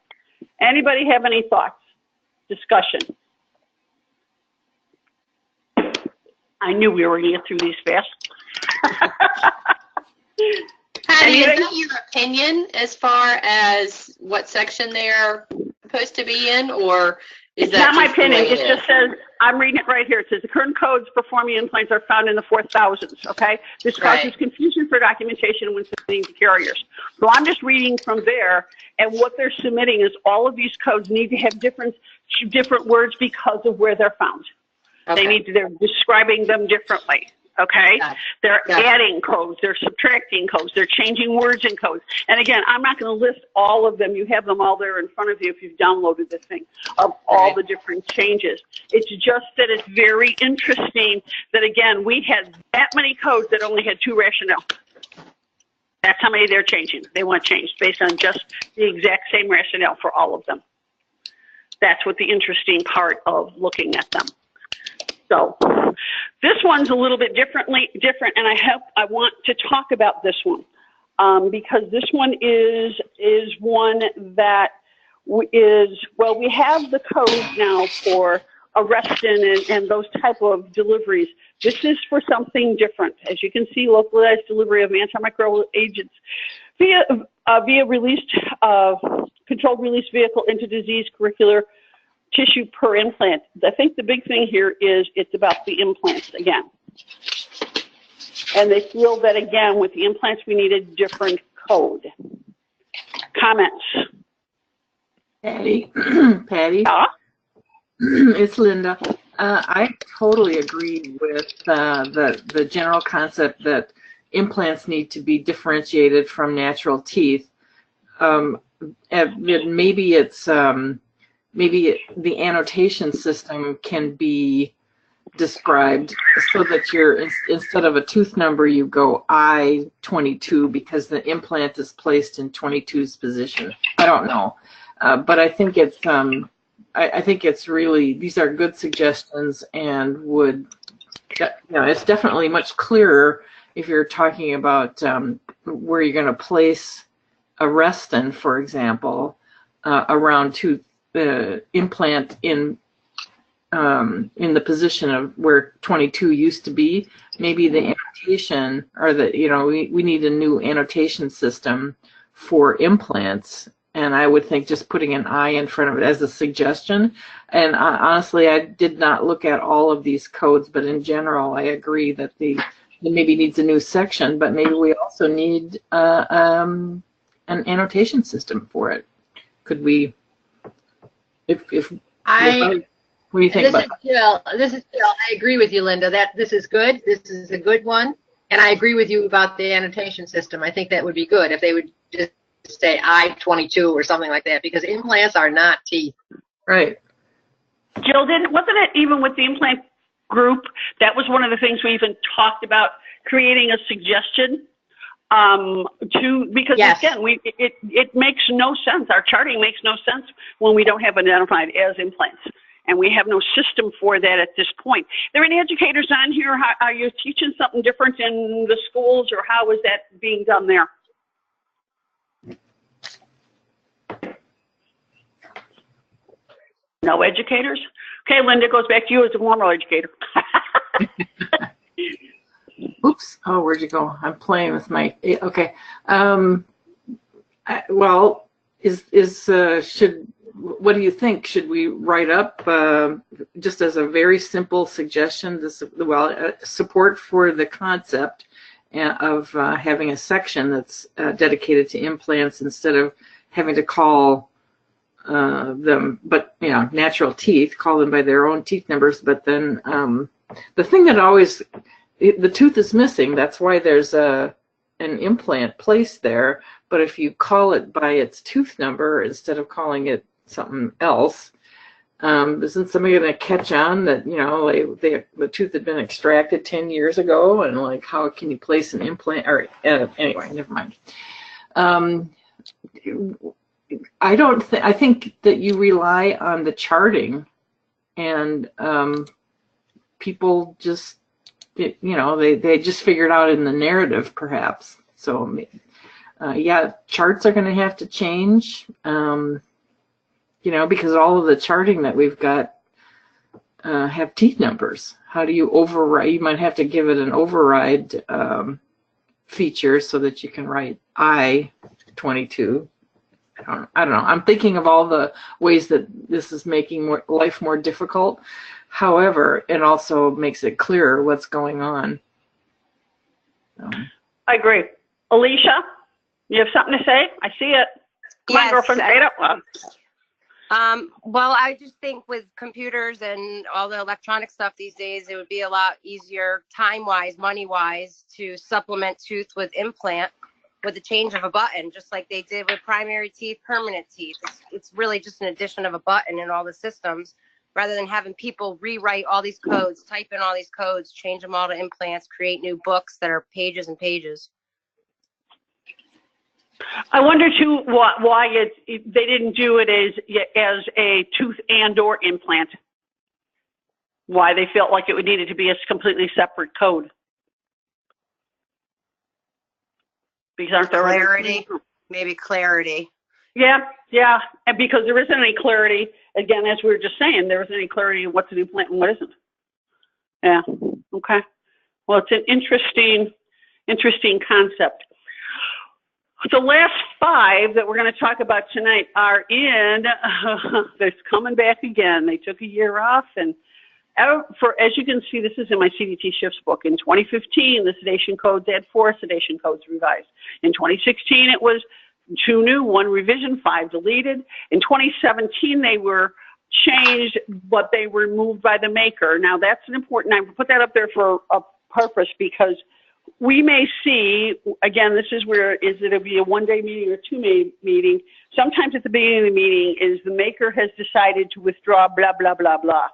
Anybody have any thoughts? Discussion? I knew we were going to get through these fast. Patty, is that your opinion as far as what section they're supposed to be in, or is that not my opinion? It just says, I'm reading it right here. It says the current codes performing implants are found in the 4,000s. Okay, this causes confusion for documentation when submitting to carriers. So I'm just reading from there, and what they're submitting is all of these codes need to have different words because of where they're found. Okay. They're describing them differently. Okay, they're adding codes, they're subtracting codes, they're changing words in codes. And again, I'm not going to list all of them. You have them all there in front of you if you've downloaded this thing, of all the different changes. It's just that it's very interesting that, again, we had that many codes that only had 2 rationale. That's how many they're changing. They want changed based on just the exact same rationale for all of them. That's what the interesting part of looking at them. So this one's a little bit different, and I want to talk about this one because this one is one that is, well, we have the code now for Arrestin and those type of deliveries. This is for something different. As you can see, localized delivery of antimicrobial agents via released controlled release vehicle into disease curricular tissue per implant. I think the big thing here is it's about the implants again. And they feel that, again, with the implants, we need a different code. Comments? Patty? Patty? It's Linda. I totally agree with the general concept that implants need to be differentiated from natural teeth. Maybe it's maybe the annotation system can be described so that you're, instead of a tooth number, you go I-22 because the implant is placed in 22's position. I don't know, but I think it's I think it's really, these are good suggestions, and would, it's definitely much clearer if you're talking about where you're going to place Arrestin, for example, around tooth implant in the position of where 22 used to be. Maybe the annotation, or we need a new annotation system for implants, and I would think just putting an I in front of it as a suggestion. And honestly, I did not look at all of these codes, but in general, I agree that it maybe needs a new section, but maybe we also need an annotation system for it. Could we? What do you think about that? This is Jill. I agree with you, Linda, that this is good. This is a good one. And I agree with you about the annotation system. I think that would be good if they would just say I-22 or something like that, because implants are not teeth. Right. Jill, wasn't it even with the implant group, that was one of the things we even talked about, creating a suggestion because Yes. again, it makes no sense. Our charting makes no sense when we don't have identified as implants, and we have no system for that at this point. Are there any educators on here? Are you teaching something different in the schools, or how is that being done there? No educators? Okay, Linda, goes back to you as a former educator. Oops. Oh, where'd you go? I'm playing with my, okay. Well, what do you think? Should we write up just as a very simple suggestion, support for the concept of having a section that's dedicated to implants instead of having to call them, but natural teeth, call them by their own teeth numbers. But then the thing that always, the tooth is missing. That's why there's an implant placed there. But if you call it by its tooth number instead of calling it something else, isn't somebody going to catch on that the tooth had been extracted 10 years ago, and like, how can you place an implant? Or anyway, never mind. I think that you rely on the charting, and people just, they just figure it out in the narrative, perhaps. So, yeah, charts are going to have to change, because all of the charting that we've got have teeth numbers. How do you override? You might have to give it an override feature so that you can write I-22. I don't know. I'm thinking of all the ways that this is making life more difficult. However, it also makes it clearer what's going on. I agree. Alicia, you have something to say? I see it. Come on, girlfriend, say it up. Well, I just think with computers and all the electronic stuff these days, it would be a lot easier time-wise, money-wise, to supplement tooth with implant with the change of a button, just like they did with primary teeth, permanent teeth. It's really just an addition of a button in all the systems, rather than having people rewrite all these codes, type in all these codes, change them all to implants, create new books that are pages and pages. I wonder too why they didn't do it as a tooth and/or implant. Why they felt like it needed to be a completely separate code. Because aren't there clarity? Maybe clarity. Yeah, and because there isn't any clarity. Again, as we were just saying, there isn't any clarity in what's an implant and what isn't. Yeah. Okay. Well, it's an interesting concept. The last 5 that we're going to talk about tonight are they're coming back again. They took a year off, and as you can see, this is in my CDT Shifts book. In 2015, the sedation codes had 4 sedation codes revised. In 2016, it was 2 new, 1 revision, 5 deleted. In 2017, they were changed, but they were removed by the maker. Now, that's an important, I put that up there for a purpose, because we may see, again, this is where it'll be a 1-day meeting or 2-day meeting. Sometimes at the beginning of the meeting is the maker has decided to withdraw blah, blah, blah, blah.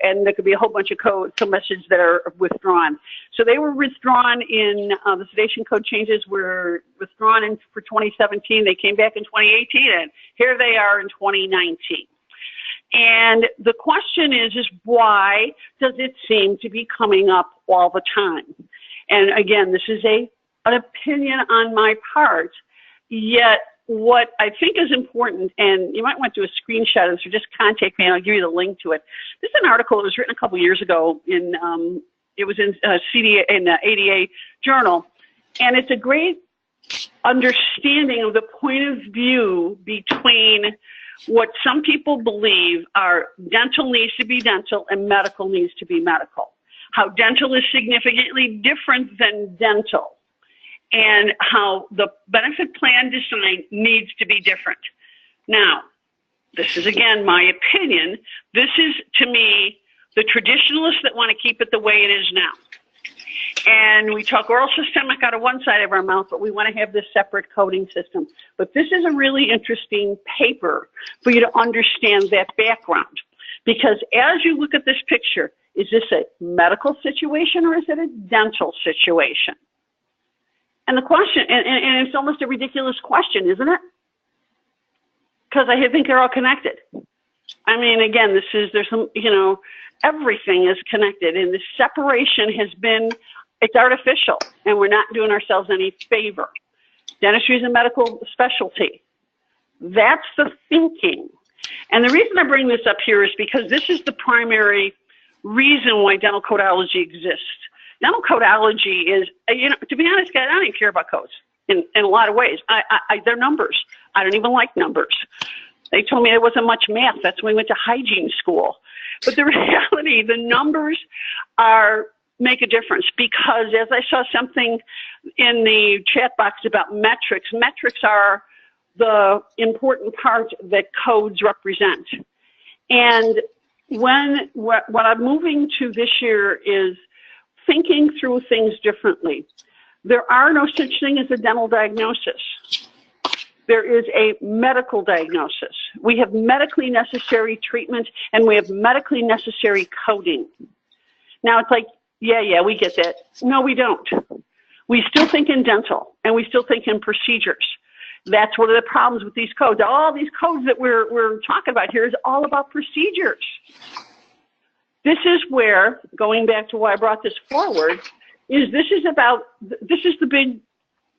And there could be a whole bunch of some messages that are withdrawn. So they were withdrawn in, the sedation code changes were withdrawn for 2017. They came back in 2018, and here they are in 2019. And the question is why does it seem to be coming up all the time? And again, this is an opinion on my part, yet what I think is important, and you might want to do a screenshot of this or just contact me and I'll give you the link to it. This is an article that was written a couple years ago it was in ADA Journal, and it's a great understanding of the point of view between what some people believe are dental needs to be dental and medical needs to be medical. How dental is significantly different than dental, and how the benefit plan design needs to be different. Now, this is again my opinion, this is to me the traditionalists that want to keep it the way it is now. And we talk oral systemic out of one side of our mouth, but we want to have this separate coding system. But this is a really interesting paper for you to understand that background. Because as you look at this picture, is this a medical situation or is it a dental situation? And the question, and it's almost a ridiculous question, isn't it? Because I think they're all connected. I mean, again, there's some, everything is connected, and the separation has been, it's artificial, and we're not doing ourselves any favor. Dentistry is a medical specialty. That's the thinking. And the reason I bring this up here is because this is the primary reason why dental codology exists. Dental codology is, to be honest, guys, I don't even care about codes in a lot of ways. They're numbers. I don't even like numbers. They told me there wasn't much math. That's when we went to hygiene school. But the reality, the numbers make a difference, because as I saw something in the chat box about metrics, metrics are the important part that codes represent. And what I'm moving to this year is thinking through things differently. There are no such thing as a dental diagnosis. There is a medical diagnosis. We have medically necessary treatment and we have medically necessary coding. Now it's like, yeah, we get that. No, we don't. We still think in dental and we still think in procedures. That's one of the problems with these codes. All these codes that we're talking about here is all about procedures. This is where, going back to why I brought this forward, this is the big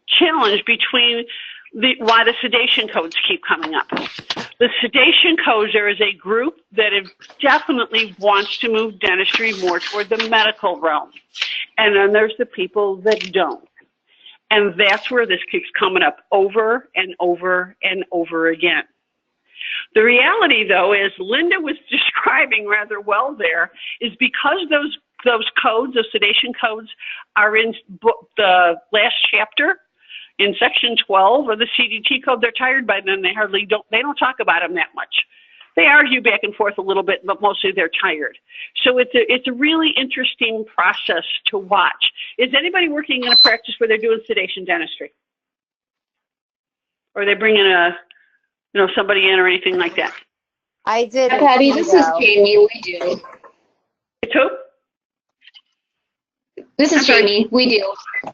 challenge between why the sedation codes keep coming up. The sedation codes, there is a group that definitely wants to move dentistry more toward the medical realm. And then there's the people that don't. And that's where this keeps coming up over and over and over again. The reality, though, as Linda was describing rather well there, is because those codes, those sedation codes, are in the last chapter, in section 12 of the CDT code, they're tired by them. They don't talk about them that much. They argue back and forth a little bit, but mostly they're tired. So it's a really interesting process to watch. Is anybody working in a practice where they're doing sedation dentistry? Or are they bringing somebody in or anything like that? I did. Patty, this is Jamie. We do. It's who? This is Jamie. We do.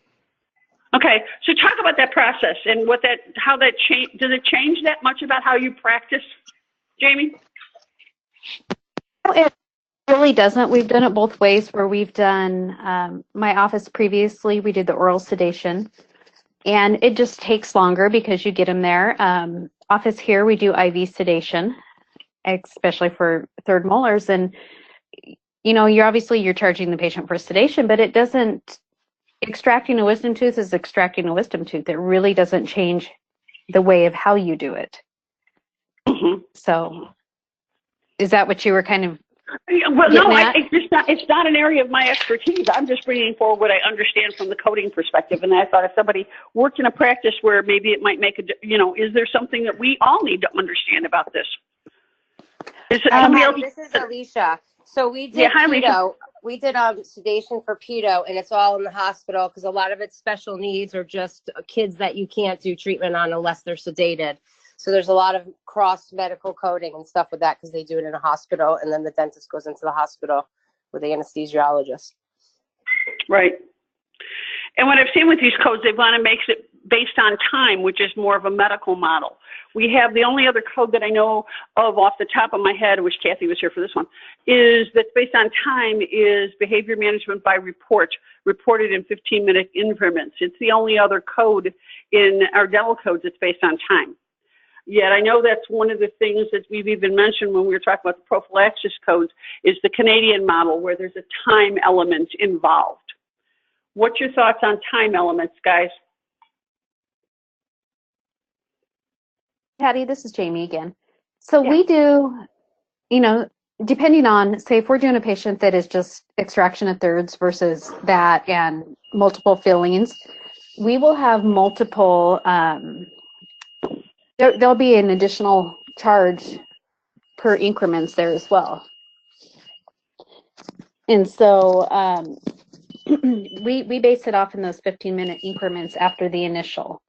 Okay, so talk about that process and how that change. Does it change that much about how you practice, Jamie? It really doesn't. We've done it both ways, where we've done my office previously, we did the oral sedation, and it just takes longer because you get them there. Office here, we do IV sedation, especially for third molars, and you're charging the patient for sedation, but it doesn't. Extracting a wisdom tooth is extracting a wisdom tooth. It really doesn't change the way of how you do it. Mm-hmm. So, is that what you were kind of? Well, no, it's not an area of my expertise. I'm just bringing forward what I understand from the coding perspective. And I thought if somebody worked in a practice where maybe it might make is there something that we all need to understand about this? This is Alicia. So we did pedo. We did sedation for pedo, and it's all in the hospital because a lot of it's special needs or just kids that you can't do treatment on unless they're sedated. So there's a lot of cross medical coding and stuff with that because they do it in a hospital, and then the dentist goes into the hospital with the anesthesiologist. Right. And what I've seen with these codes, they want to make it based on time, which is more of a medical model. We have the only other code that I know of off the top of my head, I wish Kathy was here for this one, is that's based on time is behavior management by reported in 15-minute increments. It's the only other code in our dental codes that's based on time. Yet I know that's one of the things that we've even mentioned when we were talking about the prophylaxis codes is the Canadian model where there's a time element involved. What's your thoughts on time elements, guys? Patty, this is Jamie again. So we do, depending on, say, if we're doing a patient that is just extraction of thirds versus that and multiple fillings, we will have multiple, there'll be an additional charge per increments there as well. And so we base it off in those 15-minute increments after the initial.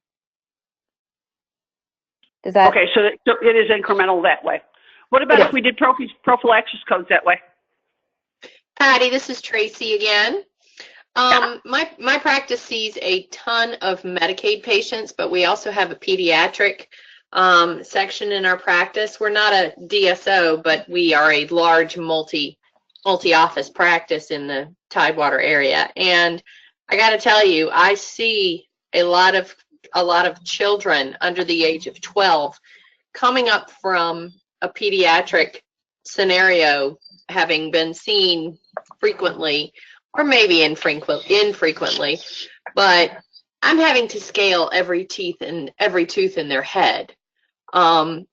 Does that? Okay, so it is incremental that way. What about if we did prophylaxis codes that way? Patty, this is Tracy again. My practice sees a ton of Medicaid patients, but we also have a pediatric section in our practice. We're not a DSO, but we are a large multi-office practice in the Tidewater area. And I got to tell you, I see a lot of children under the age of 12 coming up from a pediatric scenario, having been seen frequently, or maybe infrequently, but I'm having to scale every tooth in their head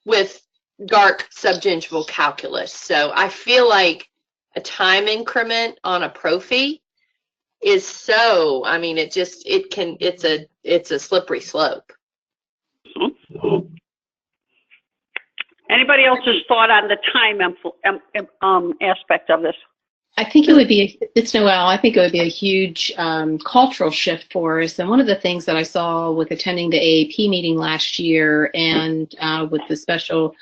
with GARC subgingival calculus. So I feel like a time increment on a prophy is so, I mean, it's a slippery slope. Anybody else's thought on the time aspect of this? I think it would be, it's Noelle, I think it would be a huge cultural shift for us. And one of the things that I saw with attending the AAP meeting last year and with the special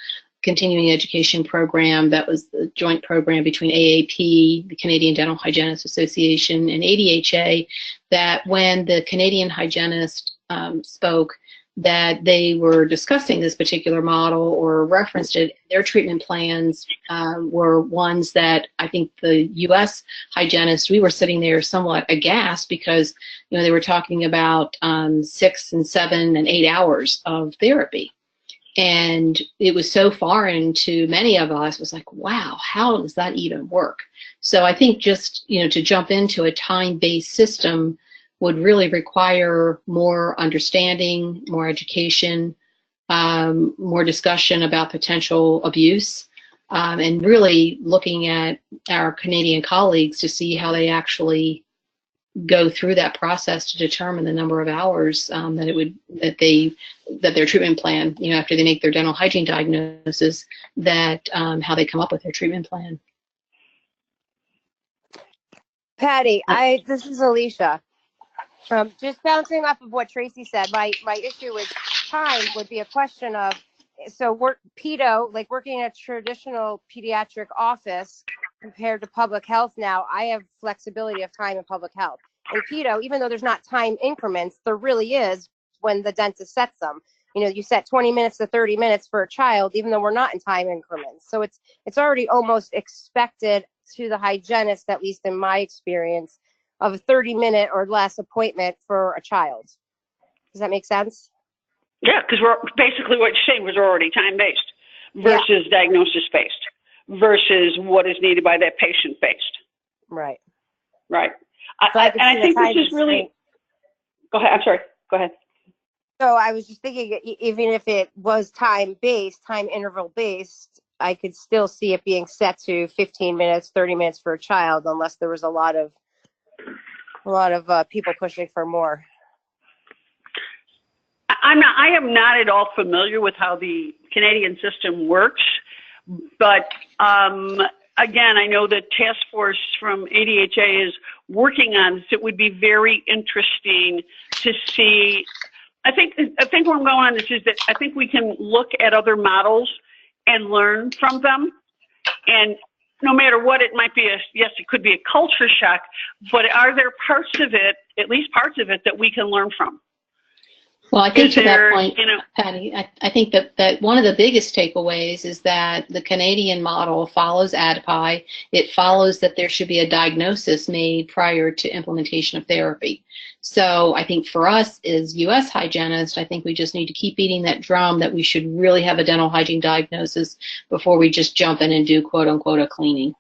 continuing education program that was the joint program between AAP, the Canadian Dental Hygienists Association, and ADHA, that when the Canadian hygienist spoke, that they were discussing this particular model or referenced it. Their treatment plans were ones that I think the U.S. hygienists, we were sitting there somewhat aghast because, you know, they were talking about 6 and 7 and 8 hours of therapy. And it was so foreign to many of us. It was like, wow, how does that even work? So I think just, you know, to jump into a time-based system would really require more understanding, more education, more discussion about potential abuse, and really looking at our Canadian colleagues to see how they actually go through that process to determine the number of hours that their treatment plan, you know, after they make their dental hygiene diagnosis, that how they come up with their treatment plan. Patty, this is Alicia. Just bouncing off of what Tracy said, my issue with time would be a question of, so pedo, like working in a traditional pediatric office compared to public health now, I have flexibility of time in public health. In pedo, even though there's not time increments, there really is when the dentist sets them. You know, you set 20 minutes to 30 minutes for a child, even though we're not in time increments. So it's already almost expected to the hygienist, at least in my experience, of a 30-minute or less appointment for a child. Does that make sense? Yeah, because we're basically what you're saying was already time-based versus diagnosis-based versus what is needed by that patient-based. Right. Right. I think this is really. Go ahead. I'm sorry. Go ahead. So I was just thinking, even if it was time-based, time interval-based, I could still see it being set to 15 minutes, 30 minutes for a child, unless there was a lot of people pushing for more. I am not at all familiar with how the Canadian system works, but again, I know that task force from ADHA is working on this. It would be very interesting to see. I think where I'm going on this is that I think we can look at other models and learn from them. And no matter what, it might be yes, it could be a culture shock, but are there parts of it, at least parts of it, that we can learn from? Well, I think to that point, Patty, I think that one of the biggest takeaways is that the Canadian model follows ADPI. It follows that there should be a diagnosis made prior to implementation of therapy. So I think for us as U.S. hygienists, I think we just need to keep beating that drum that we should really have a dental hygiene diagnosis before we just jump in and do quote unquote a cleaning.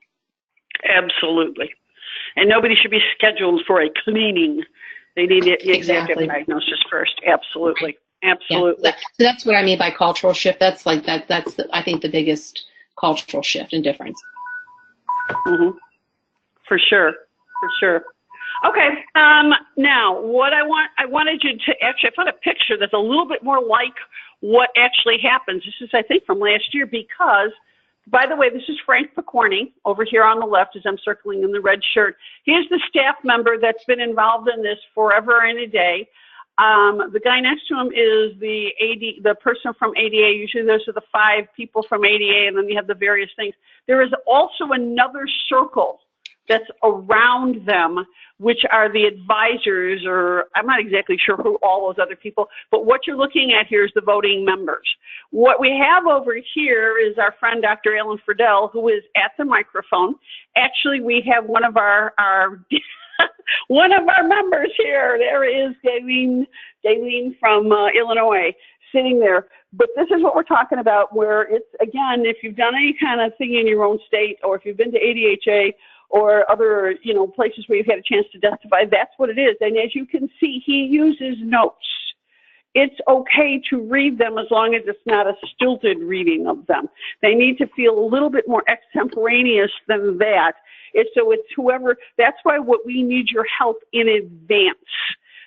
Absolutely. And nobody should be scheduled for a cleaning. They need the exact diagnosis first. Absolutely. Absolutely. Yeah. So that's what I mean by cultural shift. That's like that. That's I think the biggest cultural shift and difference. Mm-hmm. For sure. For sure. Okay. Now, what I wanted you to actually, I found a picture that's a little bit more like what actually happens. This is, I think, from last year because by the way, this is Frank Picorni over here on the left as I'm circling in the red shirt. He is the staff member that's been involved in this forever and a day. The guy next to him is the person from ADA. Usually those are the 5 people from ADA, and then you have the various things. There is also another circle that's around them, which are the advisors, or I'm not exactly sure who all those other people, but what you're looking at here is the voting members. What we have over here is our friend Dr. Alan Friedel, who is at the microphone. Actually, we have one of our one of our members here. There is Daylene from Illinois sitting there. But this is what we're talking about, where it's, again, if you've done any kind of thing in your own state, or if you've been to ADHA or other, places where you've had a chance to testify, that's what it is. And as you can see, he uses notes. It's okay to read them as long as it's not a stilted reading of them. They need to feel a little bit more extemporaneous than that. It's whoever, that's why we need your help in advance.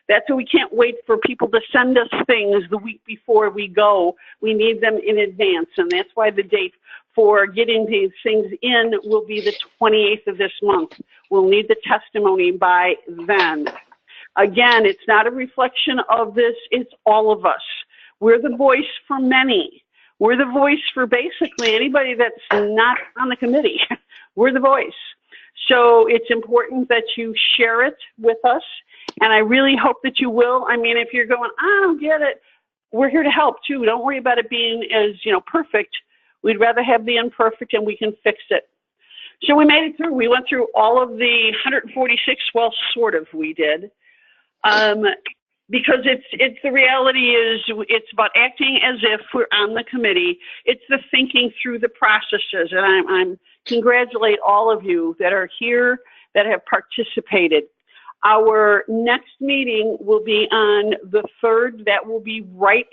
That's why we can't wait for people to send us things the week before we go. We need them in advance, and that's why the date for getting these things in will be the 28th of this month. We'll need the testimony by then. Again, it's not a reflection of this, it's all of us. We're the voice for many. We're the voice for basically anybody that's not on the committee. We're the voice. So it's important that you share it with us, and I really hope that you will. I mean, if you're going, I don't get it, we're here to help too. Don't worry about it being as, perfect. We'd rather have the imperfect, and we can fix it. So we made it through. We went through all of the 146, well, sort of we did. Because it's the reality is it's about acting as if we're on the committee. It's the thinking through the processes, and I'm congratulate all of you that are here that have participated. Our next meeting will be on the 3rd. That will be right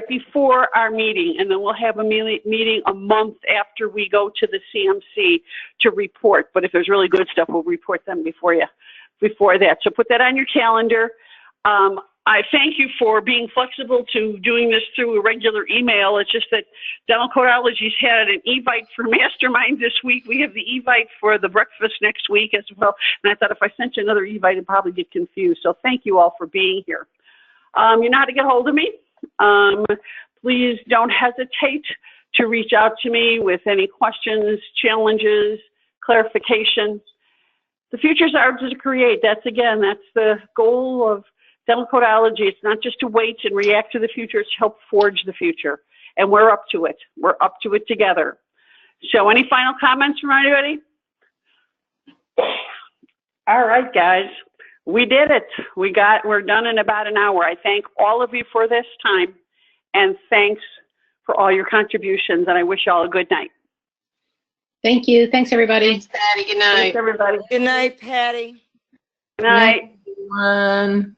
before our meeting, and then we'll have a meeting a month after we go to the CMC to report. But if there's really good stuff, we'll report them before that. So put that on your calendar. I thank you for being flexible to doing this through a regular email. It's just that Dental Codology's had an Evite for Mastermind this week. We have the Evite for the breakfast next week as well. And I thought if I sent you another Evite, it'd probably get confused. So thank you all for being here. You know how to get hold of me. Please don't hesitate to reach out to me with any questions, challenges, clarification. The future's ours to create. That's the goal of Dental Codology. It's not just to wait and react to the future, it's to help forge the future. And we're up to it. We're up to it together. So any final comments from anybody? All right, guys. We did it. We're done in about an hour. I thank all of you for this time, and thanks for all your contributions, and I wish you all a good night. Thank you. Thanks, everybody. Thanks, Patty. Good night. Thanks, everybody. Good night, Patty. Good night. Everyone.